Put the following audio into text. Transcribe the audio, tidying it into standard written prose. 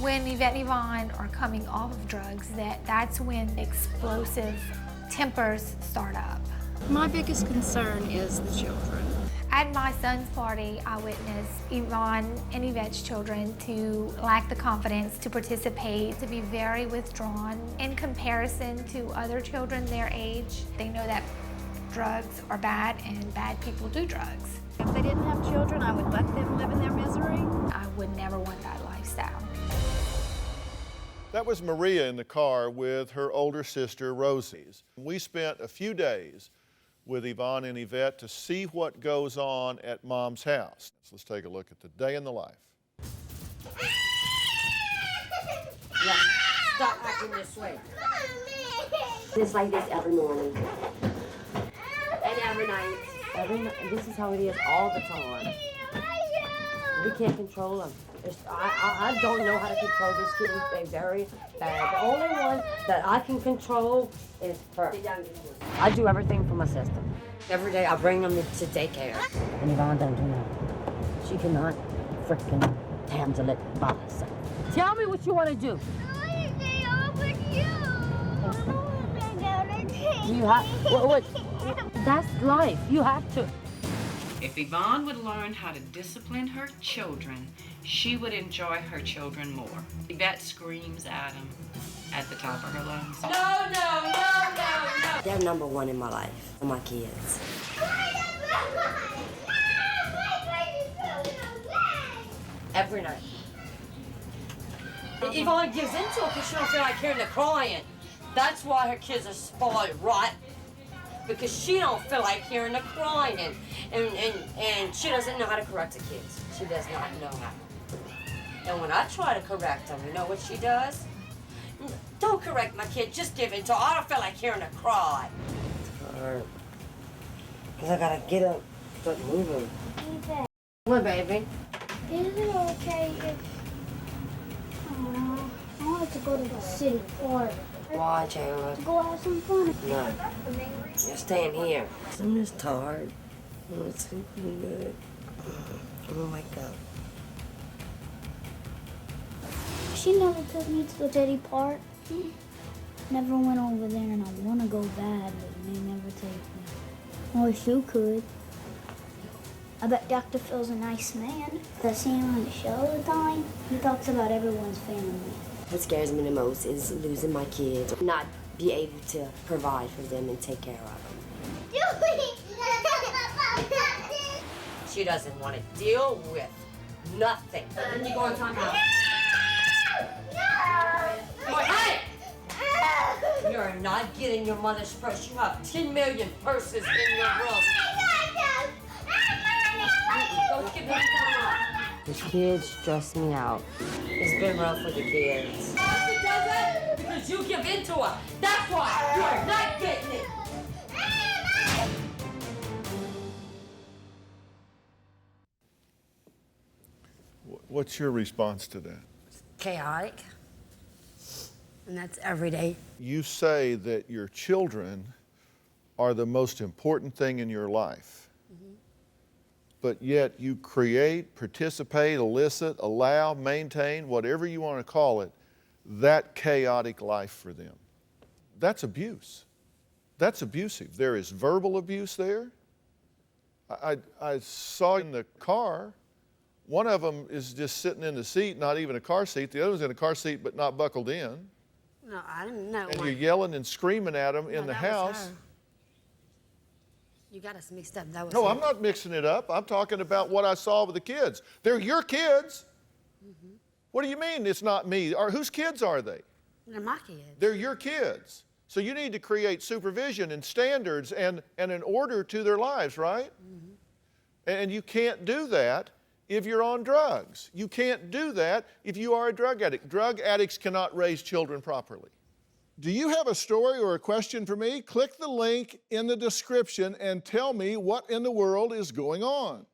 When Yvette and Yvonne are coming off of drugs, that's when the explosive tempers start up. My biggest concern is the children. At my son's party, I witnessed Yvonne and Yvette's children to lack the confidence to participate, to be very withdrawn in comparison to other children their age. They know that drugs are bad and bad people do drugs. If they didn't have children, I would let them live in their misery. I would never want that lifestyle. That was Maria in the car with her older sister, Rosie. We spent a few days with Yvonne and Yvette to see what goes on at Mom's house. So let's take a look at the day in the life. Yeah, stop acting this way. It's like this every morning. And every night. This is how it is all the time. We can't control them. I don't know how to control this kid. They're very bad. The only one that I can control is her. I do everything for my sister. Every day I bring them to daycare. And Yvonne don't do that. She cannot freaking handle it by herself. Tell me what you want to do. I want to stay up with you. I want to go to daycare. You have, that's life. You have to. If Yvonne would learn how to discipline her children, she would enjoy her children more. Yvette screams at him at the top of her lungs. No. They're number one in my life, for my kids. Every night. Yvonne gives into it because she don't feel like hearing the crying. That's why her kids are spoiled, right? Because she don't feel like hearing the crying. And she doesn't know how to correct the kids. She does not know how. And when I try to correct them, you know what she does? Don't correct my kid, just give it to her. I don't feel like hearing her cry. It's hard. Because I gotta get up, start moving. Okay. What, baby? Is it okay if, I wanted to go to the city park. Why, Chandler? To go have some fun. No. You're staying here. I'm just tired. I'm sleeping good. I'm gonna wake up. She never took me to the city park. Never went over there, and I want to go bad, but they never take me. I wish you could. I bet DrPhil's a nice man. I see him on the show all the time. He talks about everyone's family. What scares me the most is losing my kids, not be able to provide for them and take care of them. She doesn't want to deal with nothing. Then you go on time out. Hey! You're not getting your mother's purse. You have 10 million purses in your room. Don't give me time. The kids stress me out. It's been rough for the kids. She does it because you give in to her. That's why you're not getting it. What's your response to that? Chaotic. And that's every day. You say that your children are the most important thing in your life. But yet you create, participate, elicit, allow, maintain, whatever you want to call it, that chaotic life for them. That's abuse. That's abusive. There is verbal abuse there. I saw in the car, one of them is just sitting in the seat, not even a car seat. The other one's in a car seat but not buckled in. No, I didn't know. And you're yelling and screaming at them in the house. You got us mixed up. That was No, her. I'm not mixing it up. I'm talking about what I saw with the kids. They're your kids. What do you mean it's not me? Or whose kids are they? They're my kids. They're your kids. So you need to create supervision and standards and an order to their lives, right? And you can't do that if you're on drugs. You can't do that if you are a drug addict. Drug addicts cannot raise children properly. Do you have a story or a question for me? Click the link in the description and tell me what in the world is going on.